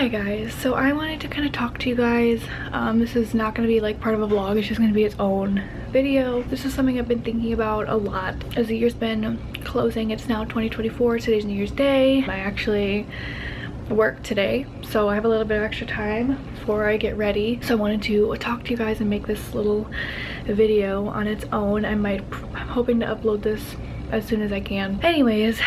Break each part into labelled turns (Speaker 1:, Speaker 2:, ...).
Speaker 1: Hi guys, so I wanted to kind of talk to you guys. This is not going to be like part of a vlog, it's just going to be its own video. This is something I've been thinking about a lot as the year's been closing. It's now 2024, today's New Year's Day. I actually work today, so I have a little bit of extra time before I get ready. So I wanted to talk to you guys and make this little video on its own. I'm hoping to upload this as soon as I can. Anyways,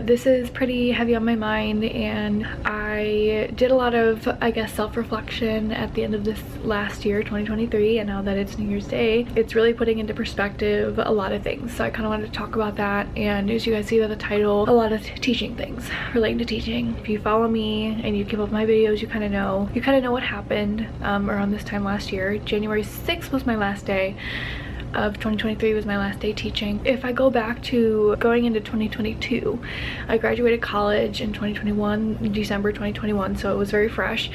Speaker 1: this is pretty heavy on my mind, and I did a lot of, I guess, self-reflection at the end of this last year, 2023, and now that it's New Year's Day, it's really putting into perspective a lot of things. So I kind of wanted to talk about that, and as you guys see by the title, a lot of teaching things relating to teaching. If you follow me and you keep up with my videos, you kind of know what happened around this time last year. January 6th was my last day of 2023, was my last day teaching. If I go back to going into 2022, I graduated college in 2021, December 2021, so it was very fresh,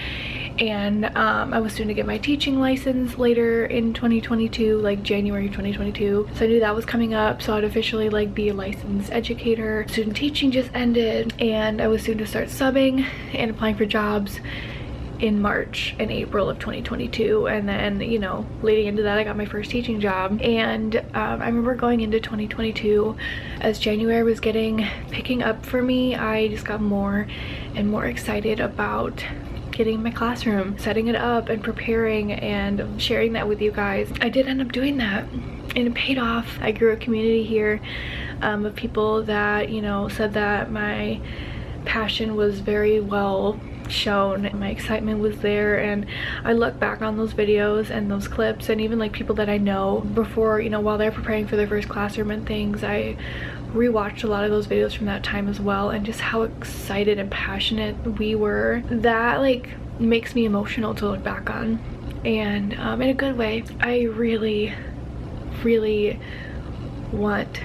Speaker 1: and I was soon to get my teaching license later in 2022, like January 2022, so I knew that was coming up, so I'd officially like be a licensed educator. Student teaching just ended, and I was soon to start subbing and applying for jobs in March and April of 2022, and then, you know, leading into that, I got my first teaching job. And I remember going into 2022, as January was picking up for me, I just got more and more excited about getting my classroom, setting it up and preparing and sharing that with you guys. I did end up doing that, and it paid off. I grew a community here of people that, you know, said that my passion was very well shown, my excitement was there. And I look back on those videos and those clips, and even like people that I know before, you know, while they're preparing for their first classroom and things, I rewatched a lot of those videos from that time as well, and just how excited and passionate we were. That like makes me emotional to look back on, and in a good way. I really want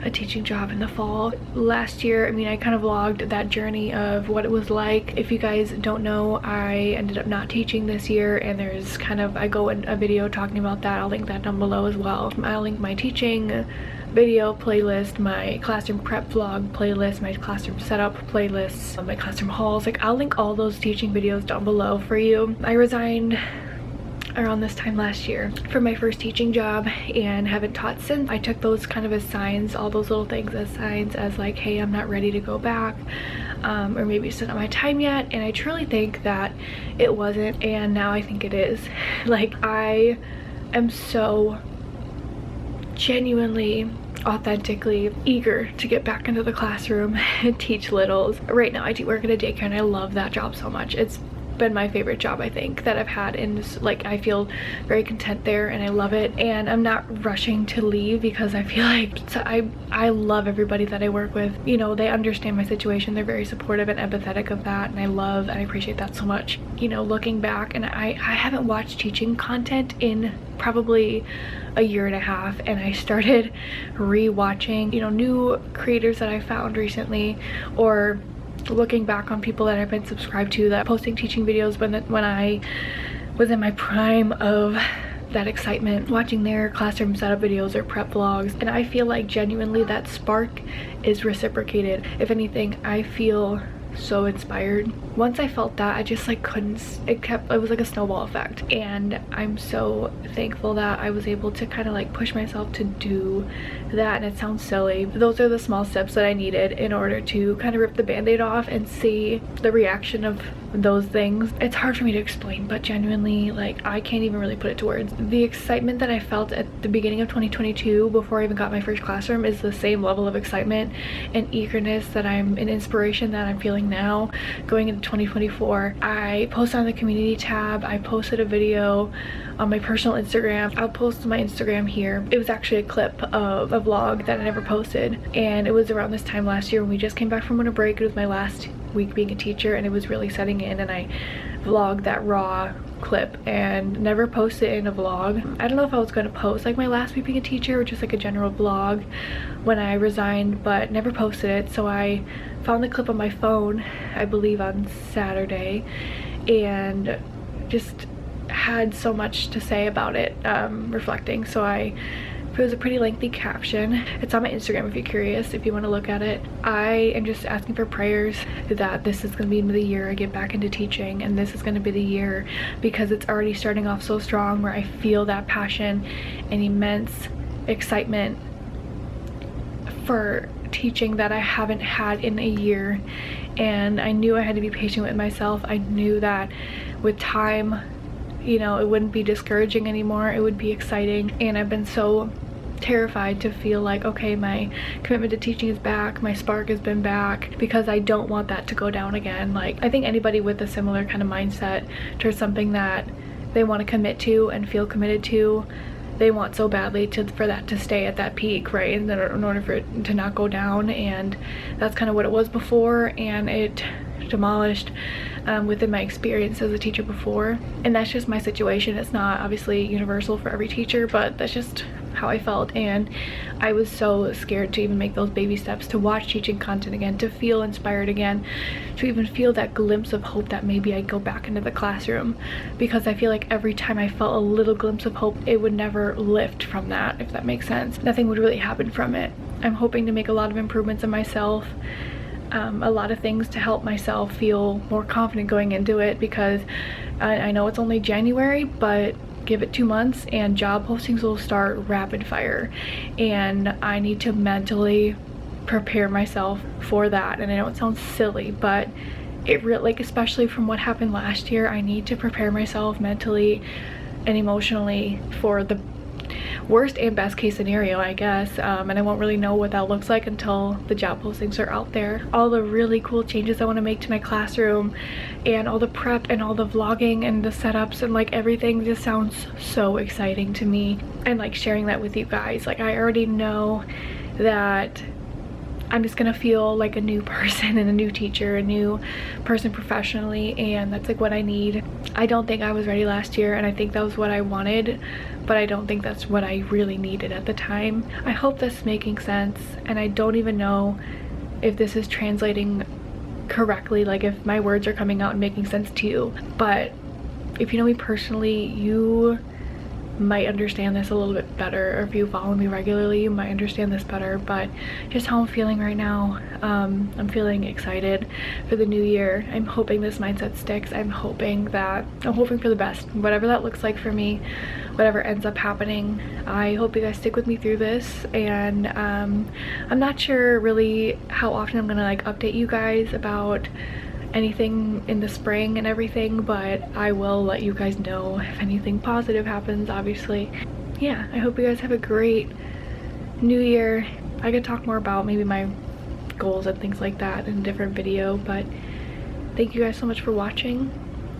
Speaker 1: a teaching job in the fall. Last year, I mean, I kind of vlogged that journey of what it was like. If you guys don't know, I ended up not teaching this year, and there's kind of, I go in a video talking about that. I'll link that down below as well. I'll link my teaching video playlist, my classroom prep vlog playlist, my classroom setup playlists, my classroom hauls. Like, I'll link all those teaching videos down below for you. I resigned around this time last year for my first teaching job and haven't taught since. I took those kind of as signs, all those little things as signs, as like, hey, I'm not ready to go back, or maybe it's not my time yet. And I truly think that it wasn't, and now I think it is. Like, I am so genuinely, authentically eager to get back into the classroom and teach littles. Right now I do work at a daycare, and I love that job so much. It's been my favorite job, I think, that I've had, and like, I feel very content there and I love it, and I'm not rushing to leave because I feel like I love everybody that I work with. You know, they understand my situation, they're very supportive and empathetic of that, and I appreciate that so much. You know, looking back, and I haven't watched teaching content in probably a year and a half, and I started re-watching, you know, new creators that I found recently, or looking back on people that I've been subscribed to that posting teaching videos when I was in my prime of that excitement, watching their classroom setup videos or prep vlogs, and I feel like genuinely that spark is reciprocated. If anything, I feel so inspired. Once I felt that, I just like couldn't, it was like a snowball effect, and I'm so thankful that I was able to kind of like push myself to do that. And it sounds silly, but those are the small steps that I needed in order to kind of rip the band-aid off and see the reaction of those things. It's hard for me to explain, but genuinely, like, I can't even really put it to words. The excitement that I felt at the beginning of 2022 before I even got my first classroom is the same level of excitement and eagerness that and inspiration that I'm feeling now going into 2024. I posted on the community tab, I posted a video on my personal Instagram. I'll post my Instagram here. It was actually a clip of a vlog that I never posted, and it was around this time last year when we just came back from winter break. It was my last week being a teacher, and it was really setting in, and I vlogged that raw clip and never posted it in a vlog. I don't know if I was going to post like my last week being a teacher or just like a general vlog when I resigned, but never posted it. So I found the clip on my phone, I believe on Saturday, and just had so much to say about it, reflecting. So I It was a pretty lengthy caption. It's on my Instagram if you're curious, if you want to look at it. I am just asking for prayers that this is going to be the year I get back into teaching, and this is going to be the year, because it's already starting off so strong, where I feel that passion and immense excitement for teaching that I haven't had in a year. And I knew I had to be patient with myself. I knew that with time, you know, it wouldn't be discouraging anymore, it would be exciting. And I've been so terrified to feel like, okay, my commitment to teaching is back, my spark has been back, because I don't want that to go down again. Like, I think anybody with a similar kind of mindset towards something that they want to commit to and feel committed to, they want so badly for that to stay at that peak, right? And then in order for it to not go down. And that's kind of what it was before, and it demolished within my experience as a teacher before. And that's just my situation. It's not obviously universal for every teacher, but that's just how I felt. And I was so scared to even make those baby steps, to watch teaching content again, to feel inspired again, to even feel that glimpse of hope that maybe I'd go back into the classroom, because I feel like every time I felt a little glimpse of hope, it would never lift from that, if that makes sense. Nothing would really happen from it. I'm hoping to make a lot of improvements in myself, a lot of things to help myself feel more confident going into it, because I know it's only January, but give it 2 months and job postings will start rapid fire, and I need to mentally prepare myself for that. And I know it sounds silly, but it really, like, especially from what happened last year, I need to prepare myself mentally and emotionally for the worst and best case scenario, I guess. And I won't really know what that looks like until the job postings are out there. All the really cool changes I want to make to my classroom, and all the prep and all the vlogging and the setups and like everything just sounds so exciting to me. And like sharing that with you guys, like, I already know that I'm just gonna feel like a new person and a new teacher, a new person professionally, and that's like what I need. I don't think I was ready last year, and I think that was what I wanted, but I don't think that's what I really needed at the time. I hope this is making sense, and I don't even know if this is translating correctly, like if my words are coming out and making sense to you. But if you know me personally, you might understand this a little bit better, or if you follow me regularly, you might understand this better. But just how I'm feeling right now, I'm feeling excited for the new year. I'm hoping this mindset sticks. I'm hoping for the best, whatever that looks like for me, whatever ends up happening. I hope you guys stick with me through this, and I'm not sure really how often I'm gonna like update you guys about anything in the spring and everything, but I will let you guys know if anything positive happens, obviously. Yeah, I hope you guys have a great new year. I could talk more about maybe my goals and things like that in a different video, but thank you guys so much for watching,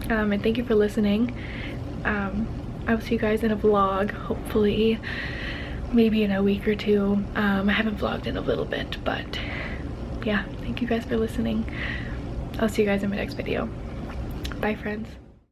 Speaker 1: and thank you for listening. I will see you guys in a vlog, hopefully maybe in a week or two. I haven't vlogged in a little bit, but yeah, thank you guys for listening. I'll see you guys in my next video. Bye, friends.